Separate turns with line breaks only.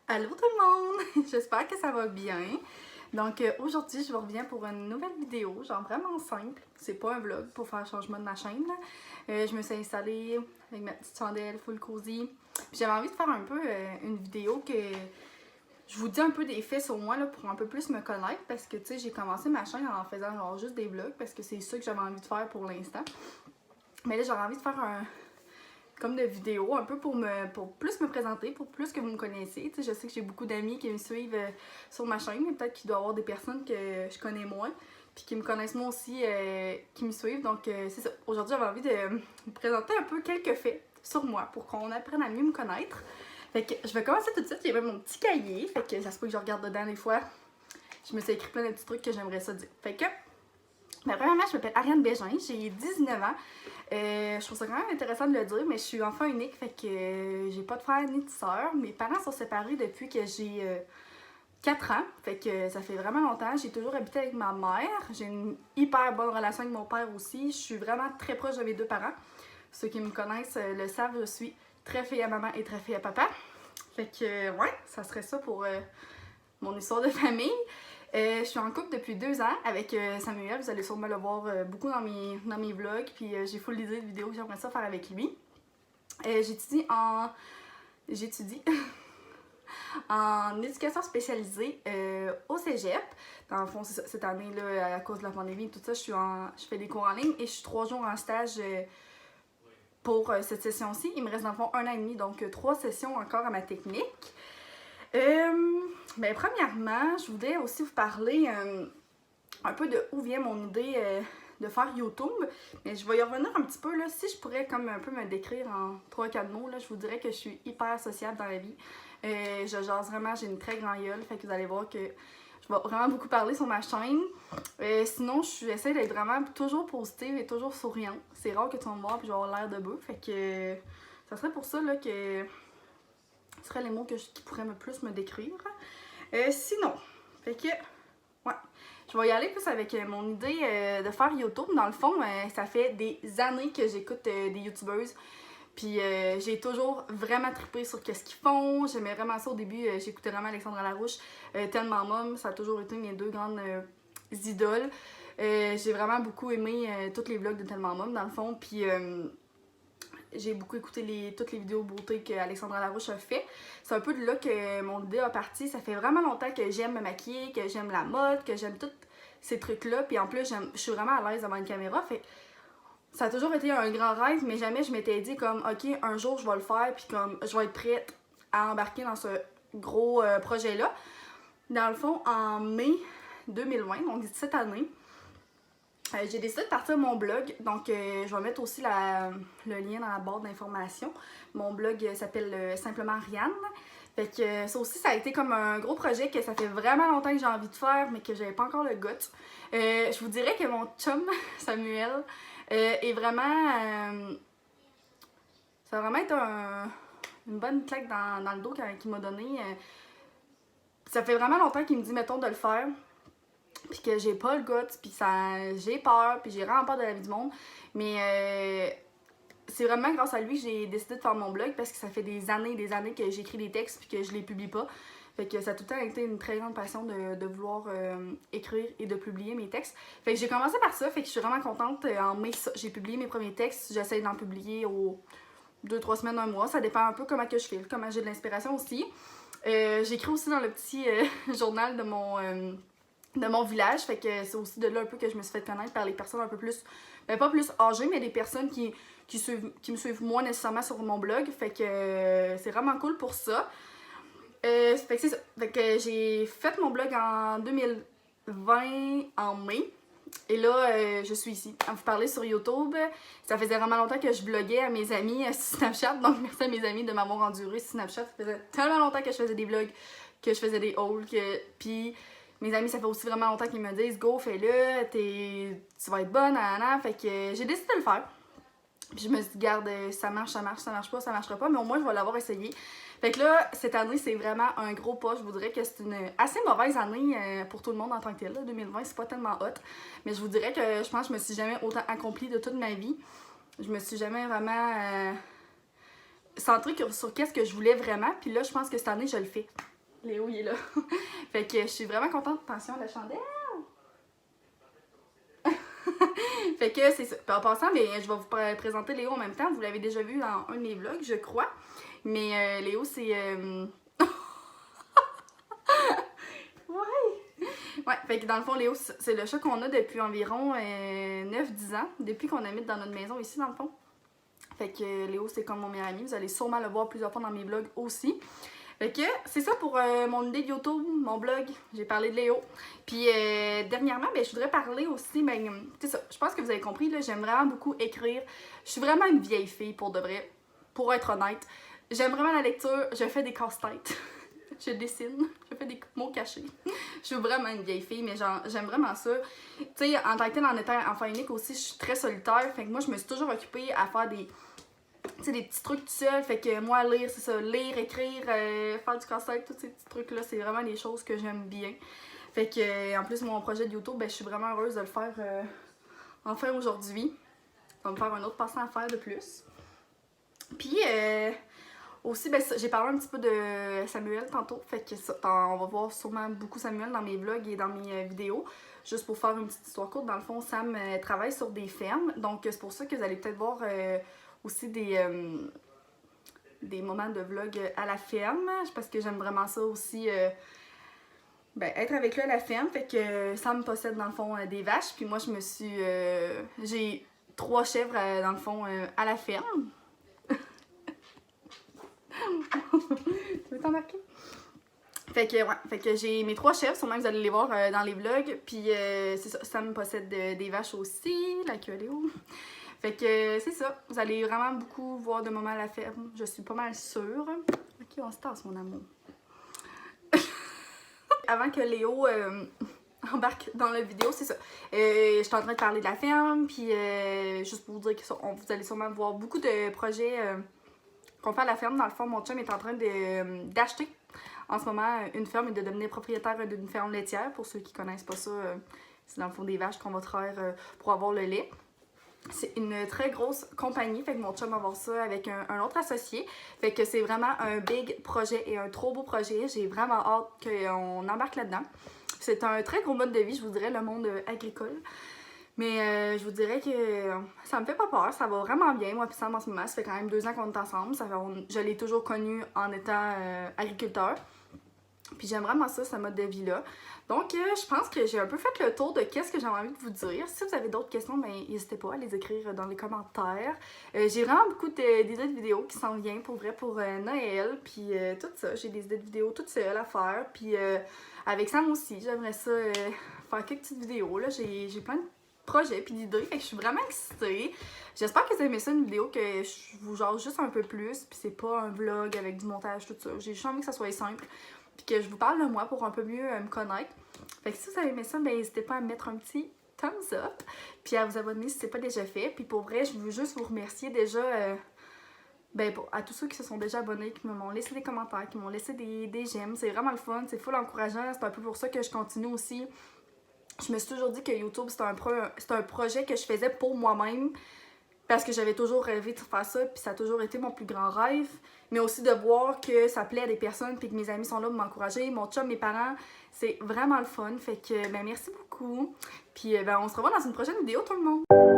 Allô tout le monde! J'espère que ça va bien. Donc aujourd'hui, je vous reviens pour une nouvelle vidéo, genre vraiment simple. C'est pas un vlog pour faire le changement de ma chaîne. Je me suis installée avec ma petite chandelle full cozy. Puis j'avais envie de faire un peu une vidéo que je vous dis un peu des faits sur moi là, pour un peu plus me connaître. Parce que tu sais, j'ai commencé ma chaîne en faisant genre juste des vlogs parce que c'est ça que j'avais envie de faire pour l'instant. Mais là, j'aurais envie de faire comme de vidéos, un peu pour plus me présenter, pour plus que vous me connaissez. Tu sais, je sais que j'ai beaucoup d'amis qui me suivent sur ma chaîne, mais peut-être qu'il doit y avoir des personnes que je connais moins, puis qui me connaissent moi aussi, qui me suivent. Donc, c'est ça. Aujourd'hui, j'avais envie de vous présenter un peu quelques faits sur moi pour qu'on apprenne à mieux me connaître. Fait que je vais commencer tout de suite. Il y avait mon petit cahier, fait que ça se peut que je regarde dedans des fois. Je me suis écrit plein de petits trucs que j'aimerais ça dire. Fait que premièrement, je m'appelle Ariane Bégin, j'ai 19 ans. Je trouve ça quand même intéressant de le dire, mais je suis enfant unique, fait que j'ai pas de frère ni de soeur. Mes parents sont séparés depuis que j'ai 4 ans, fait que ça fait vraiment longtemps. J'ai toujours habité avec ma mère. J'ai une hyper bonne relation avec mon père aussi. Je suis vraiment très proche de mes deux parents. Ceux qui me connaissent le savent, je suis très fille à maman et très fille à papa. Fait que, ouais, ça serait ça pour mon histoire de famille. Je suis en couple depuis 2 ans avec Samuel. Vous allez sûrement le voir beaucoup dans mes vlogs. Puis j'ai full d'idées de vidéos que j'aimerais ça faire avec lui. J'étudie en éducation spécialisée au cégep. Dans le fond, c'est ça, cette année, là, à cause de la pandémie et tout ça, je fais des cours en ligne et je suis 3 jours en stage pour cette session-ci. Il me reste dans le fond 1 an et demi, donc 3 sessions encore à ma technique. Premièrement, je voudrais aussi vous parler un peu de où vient mon idée de faire YouTube. Mais je vais y revenir un petit peu. Là. Si je pourrais comme un peu me décrire en 3-4 mots, là, je vous dirais que je suis hyper sociable dans la vie. Je jase vraiment, j'ai une très grande gueule. Fait que vous allez voir que je vais vraiment beaucoup parler sur ma chaîne. Sinon, j'essaie d'être vraiment toujours positive et toujours souriante. C'est rare que tu vas me voir et je vais avoir l'air de bœuf. Fait que ça serait pour ça là, que ce seraient les mots qui pourraient plus me décrire. Sinon, fait que, ouais, je vais y aller plus avec mon idée de faire YouTube. Dans le fond, ça fait des années que j'écoute des YouTubeuses. Puis j'ai toujours vraiment trippé sur ce qu'ils font. J'aimais vraiment ça au début. J'écoutais vraiment Alexandra Larouche, Tellement Mom. Ça a toujours été mes deux grandes idoles. J'ai vraiment beaucoup aimé tous les vlogs de Tellement Mom, dans le fond. Puis j'ai beaucoup écouté toutes les vidéos beauté qu'Alexandra Larouche a fait. C'est un peu de là que mon idée a parti. Ça fait vraiment longtemps que j'aime me maquiller, que j'aime la mode, que j'aime tous ces trucs-là. Puis en plus, je suis vraiment à l'aise devant une caméra. Fait ça a toujours été un grand rêve, mais jamais je m'étais dit comme, ok, un jour je vais le faire, puis comme, je vais être prête à embarquer dans ce gros projet-là. Dans le fond, en mai 2020, donc cette année, j'ai décidé de partir mon blog, donc je vais mettre aussi le lien dans la barre d'informations. Mon blog s'appelle Simplement Ariane. Fait que ça aussi, ça a été comme un gros projet que ça fait vraiment longtemps que j'ai envie de faire, mais que j'avais pas encore le goût. Je vous dirais que mon chum, Samuel, est vraiment... ça va vraiment être une bonne claque dans le dos qu'il m'a donné. Ça fait vraiment longtemps qu'il me dit, mettons, de le faire. Puis que j'ai pas le goût, puis j'ai peur, puis j'ai vraiment peur de la vie du monde. Mais c'est vraiment grâce à lui que j'ai décidé de faire mon blog parce que ça fait des années que j'écris des textes puis que je les publie pas. Fait que ça a tout le temps été une très grande passion de vouloir écrire et de publier mes textes. Fait que j'ai commencé par ça, fait que je suis vraiment contente. En mai, j'ai publié mes premiers textes. J'essaie d'en publier aux 2-3 semaines, un mois. Ça dépend un peu comment que je file, comment j'ai de l'inspiration aussi. J'écris aussi dans le petit journal de mon village, fait que c'est aussi de là un peu que je me suis fait connaître par les personnes un peu plus, pas plus âgées, mais des personnes qui me suivent moins nécessairement sur mon blog, fait que c'est vraiment cool pour ça. Fait que c'est ça, fait que j'ai fait mon blog en 2020, en mai, et là, je suis ici à vous parler sur YouTube. Ça faisait vraiment longtemps que je bloguais à mes amis sur Snapchat, donc merci à mes amis de m'avoir enduré sur Snapchat. Ça faisait tellement longtemps que je faisais des vlogs, que je faisais des hauls, puis mes amis, ça fait aussi vraiment longtemps qu'ils me disent « Go, fais-le, tu vas être bonne, nanana. » Fait que j'ai décidé de le faire. Puis je me suis dit « Garde, ça marche pas, ça marchera pas, mais au moins je vais l'avoir essayé. » Fait que là, cette année, c'est vraiment un gros pas. Je vous dirais que c'est une assez mauvaise année pour tout le monde en tant que tel. Là. 2020, c'est pas tellement hot. Mais je vous dirais que je pense que je me suis jamais autant accomplie de toute ma vie. Je me suis jamais vraiment centrée sur qu'est-ce que je voulais vraiment. Puis là, je pense que cette année, je le fais. Léo, il est là. Fait que je suis vraiment contente. Attention, la chandelle! Fait que c'est ça. Puis en passant, mais je vais vous présenter Léo en même temps. Vous l'avez déjà vu dans un de mes vlogs, je crois. Mais Léo, c'est... Ouais, fait que dans le fond, Léo, c'est le chat qu'on a depuis environ 9-10 ans. Depuis qu'on habite dans notre maison ici, dans le fond. Fait que Léo, c'est comme mon meilleur ami. Vous allez sûrement le voir plusieurs fois dans mes vlogs aussi. Fait que c'est ça pour mon idée de YouTube, mon blog. J'ai parlé de Léo. Puis dernièrement, ben, je voudrais parler aussi, ben, c'est ça, je pense que vous avez compris, là, j'aime vraiment beaucoup écrire. Je suis vraiment une vieille fille pour de vrai, pour être honnête. J'aime vraiment la lecture, je fais des casse-têtes. Je dessine, je fais des mots cachés. Je suis vraiment une vieille fille, mais j'aime vraiment ça. Tu sais, en tant que tel, en étant enfant unique aussi, je suis très solitaire. Fait que moi, je me suis toujours occupée à faire des petits trucs tout seul. Fait que moi, lire, c'est ça. Lire, écrire, faire du casse-tête, tous ces petits trucs-là, c'est vraiment des choses que j'aime bien. Fait que, en plus, mon projet de YouTube, ben, je suis vraiment heureuse de le faire enfin aujourd'hui. Ça va me faire un autre passant à faire de plus. Puis, aussi, ben, j'ai parlé un petit peu de Samuel tantôt. Fait que ça, on va voir sûrement beaucoup Samuel dans mes vlogs et dans mes vidéos. Juste pour faire une petite histoire courte, dans le fond, Sam travaille sur des fermes. Donc, c'est pour ça que vous allez peut-être voir aussi des moments de vlog à la ferme. Parce que j'aime vraiment ça aussi, ben, être avec lui à la ferme. Fait que Sam possède, dans le fond, des vaches. Puis moi, j'ai 3 chèvres, dans le fond, à la ferme. Tu veux t'en marquer? Fait que, ouais, fait que j'ai mes 3 chèvres, sûrement vous allez les voir dans les vlogs. Puis c'est ça, Sam possède des vaches aussi, la queue elle est où? Fait que c'est ça, vous allez vraiment beaucoup voir de moments à la ferme, je suis pas mal sûre. Ok, on se tasse mon amour. Avant que Léo embarque dans la vidéo, c'est ça. Je suis en train de parler de la ferme, puis juste pour vous dire que vous allez sûrement voir beaucoup de projets qu'on fait à la ferme. Dans le fond, mon chum est en train d'acheter en ce moment une ferme et de devenir propriétaire d'une ferme laitière. Pour ceux qui connaissent pas ça, c'est dans le fond des vaches qu'on va traire pour avoir le lait. C'est une très grosse compagnie, fait que mon chum va voir ça avec un autre associé. Fait que c'est vraiment un big projet et un trop beau projet. J'ai vraiment hâte qu'on embarque là-dedans. C'est un très gros mode de vie, je vous dirais, le monde agricole. Mais je vous dirais que ça me fait pas peur, ça va vraiment bien. Moi puis Sam en ce moment, ça fait quand même 2 ans qu'on est ensemble. Je l'ai toujours connu en étant agriculteur. Puis j'aime vraiment ça, ce mode de vie-là. Donc je pense que j'ai un peu fait le tour de qu'est-ce que j'ai envie de vous dire. Si vous avez d'autres questions, ben n'hésitez pas à les écrire dans les commentaires. J'ai vraiment beaucoup d'idées de vidéos qui s'en viennent pour vrai pour Noël. Puis tout ça, j'ai des idées de vidéos toutes seules à faire. Puis avec Sam aussi, j'aimerais ça faire quelques petites vidéos. Là, j'ai plein de projets puis d'idées, fait que je suis vraiment excitée. J'espère que vous aimez ça, une vidéo que je vous jase juste un peu plus, puis c'est pas un vlog avec du montage, tout ça. J'ai juste envie que ça soit simple, puis que je vous parle de moi pour un peu mieux me connaître. Fait que si vous avez aimé ça, ben n'hésitez pas à me mettre un petit thumbs up, puis à vous abonner si c'est pas déjà fait. Puis pour vrai, je veux juste vous remercier déjà à tous ceux qui se sont déjà abonnés, qui m'ont laissé des commentaires, qui m'ont laissé des j'aime. C'est vraiment le fun, c'est full encourageant, c'est un peu pour ça que je continue aussi. Je me suis toujours dit que YouTube, c'était un projet que je faisais pour moi-même parce que j'avais toujours rêvé de faire ça, puis ça a toujours été mon plus grand rêve. Mais aussi de voir que ça plaît à des personnes, puis que mes amis sont là pour m'encourager, mon chum, mes parents, c'est vraiment le fun. Fait que, ben merci beaucoup. Puis, on se revoit dans une prochaine vidéo, tout le monde!